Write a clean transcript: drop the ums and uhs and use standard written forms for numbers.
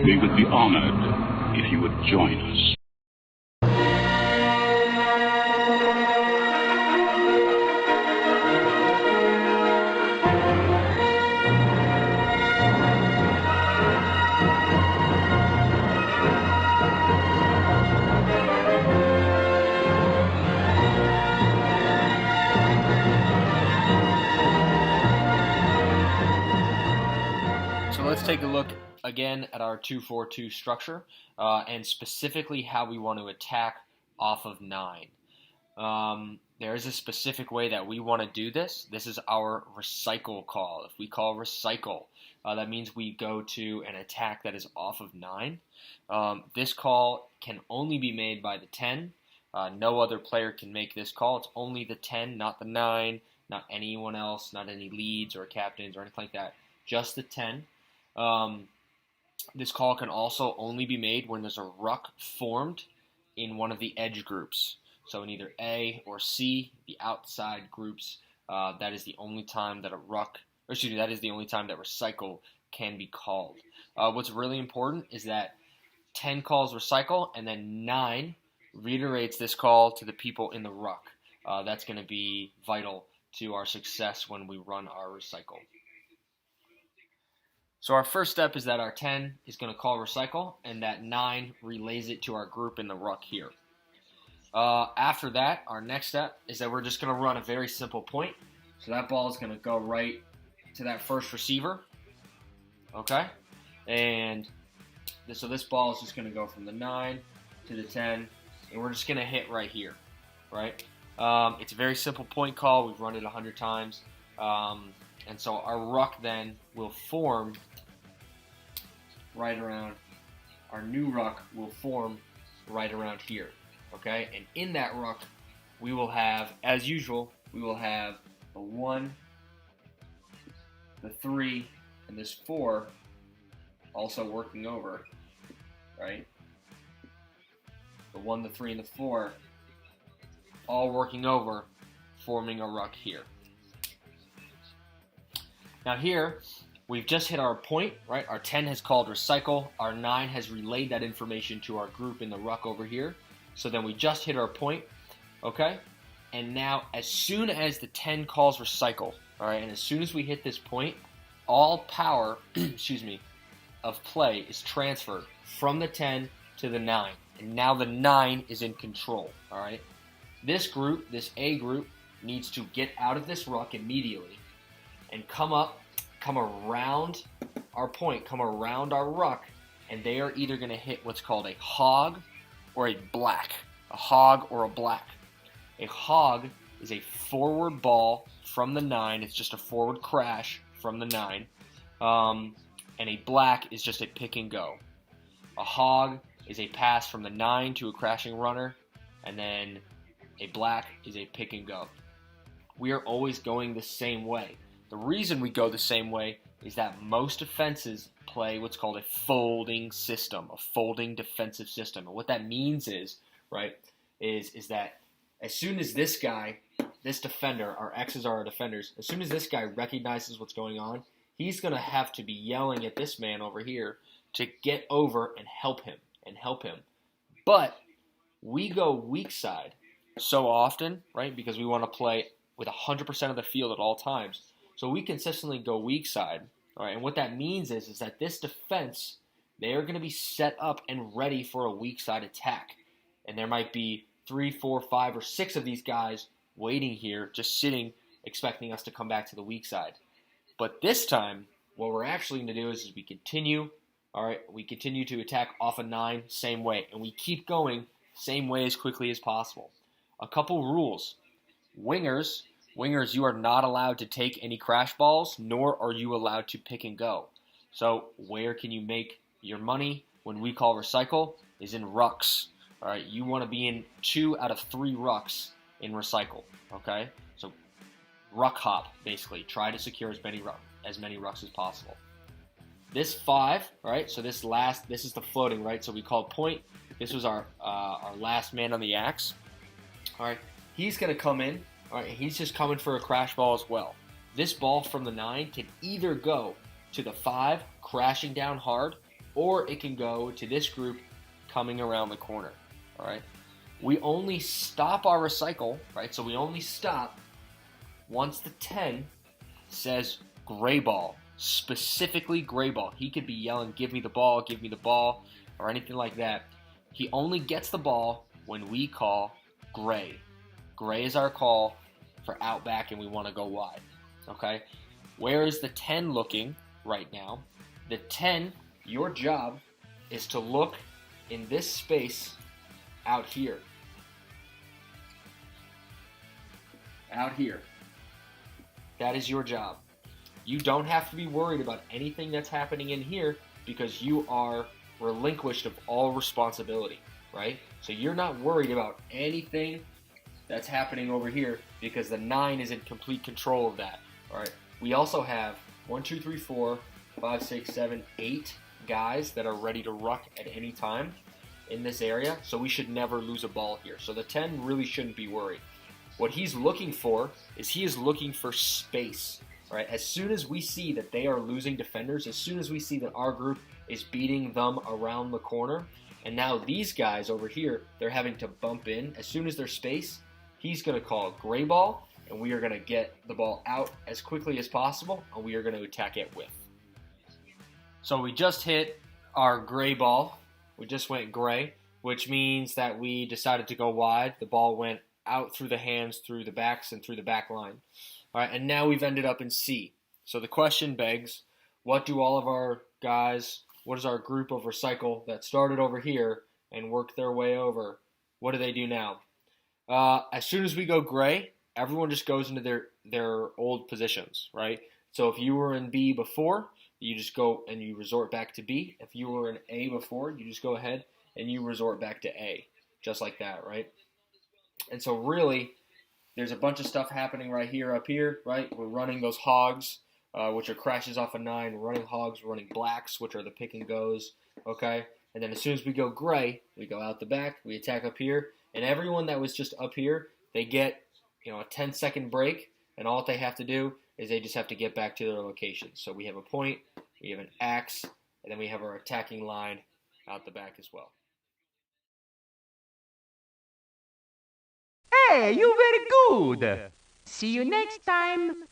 We would be honored if you would join us. So let's take a look again at our 2-4-2 structure and specifically how we want to attack off of 9. There is a specific way that we want to do this. This is our recycle call. If we call recycle, that means we go to an attack that is off of 9. This call can only be made by the 10. No other player can make this call. It's only the 10, not the 9, not anyone else, not any leads or captains or anything like that. Just the 10. This call can also only be made when there's a ruck formed in one of the edge groups. So in either A or C, the outside groups, that is the only time that that is the only time that recycle can be called. What's really important is that 10 calls recycle, and then 9 reiterates this call to the people in the ruck. That's going to be vital to our success when we run our recycle. So our first step is that our 10 is going to call recycle, and that 9 relays it to our group in the ruck here. After that, our next step is that we're just going to run a very simple point. So that ball is going to go right to that first receiver. Okay? And so this ball is just going to go from the 9 to the 10, and we're just going to hit right here. Right? It's a very simple point call. We've run it 100 times. And so our ruck then will form right around, our new ruck will form right around here, okay? And in that ruck, we will have, as usual, we will have the 1, the 3, and this 4 also working over, right? The 1, the 3, and the 4 all working over, forming a ruck here. Now here, we've just hit our point, right? Our 10 has called recycle. Our 9 has relayed that information to our group in the ruck over here. So then we just hit our point, okay? And now as soon as the 10 calls recycle, all right, and as soon as we hit this point, all power, of play is transferred from the 10 to the 9. And now the 9 is in control, all right? This group, this A group, needs to get out of this ruck immediately and come around our point, come around our ruck, and they are either going to hit what's called a hog or a black. A hog or a black. A hog is a forward ball from the 9. It's just a forward crash from the 9. And a black is just a pick and go. A hog is a pass from the 9 to a crashing runner, and then a black is a pick and go. We are always going the same way. The reason we go the same way is that most offenses play what's called a folding system, a folding defensive system. And what that means is, right, is that as soon as this guy, this defender, our X's are our defenders, as soon as this guy recognizes what's going on, he's going to have to be yelling at this man over here to get over and help him, But we go weak side so often, right, because we want to play with 100% of the field at all times. So we consistently go weak side, all right? And what that means is that this defense, they are going to be set up and ready for a weak side attack. And there might be 3, 4, 5, or 6 of these guys waiting here, just sitting, expecting us to come back to the weak side. But this time, what we're actually going to do is we continue, all right? We continue to attack off a 9, same way. And we keep going same way as quickly as possible. A couple rules. Wingers, you are not allowed to take any crash balls, nor are you allowed to pick and go. So where can you make your money when we call recycle is in rucks. All right, you want to be in 2 out of 3 rucks in recycle, okay? So ruck hop, basically. Try to secure as many rucks as possible. This 5, right? So this is the floating, right? So we called point. This was our last man on the axe. All right, he's going to come in. All right, he's just coming for a crash ball as well. This ball from the 9 can either go to the 5, crashing down hard, or it can go to this group coming around the corner. All right. We only stop our recycle, right? So we only stop once the 10 says gray ball, specifically gray ball. He could be yelling, give me the ball, or anything like that. He only gets the ball when we call gray. Gray is our call for out back and we want to go wide, okay? Where is the 10 looking right now? The 10, your job is to look in this space out here. Out here. That is your job. You don't have to be worried about anything that's happening in here because you are relinquished of all responsibility, right? So you're not worried about anything that's happening over here because the 9 is in complete control of that, all right? We also have 1, 2, 3, 4, 5, 6, 7, 8 guys that are ready to ruck at any time in this area, so we should never lose a ball here. So the 10 really shouldn't be worried. What he's looking for is he is looking for space. All right? As soon as we see that they are losing defenders, as soon as we see that our group is beating them around the corner, and now these guys over here, they're having to bump in. As soon as there's space, he's going to call gray ball, and we are going to get the ball out as quickly as possible, and we are going to attack it with. So we just hit our gray ball. We just went gray, which means that we decided to go wide. The ball went out through the hands, through the backs, and through the back line. All right, and now we've ended up in C. So the question begs, what do all of our guys, what is our group of recycle that started over here and worked their way over, what do they do now? As soon as we go gray, everyone just goes into their old positions, right? So if you were in B before, you just go and you resort back to B. If you were in A before, you just go ahead and you resort back to A, just like that, right? And so really, there's a bunch of stuff happening right here, up here, right? We're running those hogs, which are crashes off a 9. We're running hogs, we're running blacks, which are the pick and goes, okay? And then as soon as we go gray, we go out the back, we attack up here, and everyone that was just up here, they get, a 10-second break, and all they have to do is they just have to get back to their location. So we have a point, we have an axe, and then we have our attacking line out the back as well. Hey, you very good. See you next time.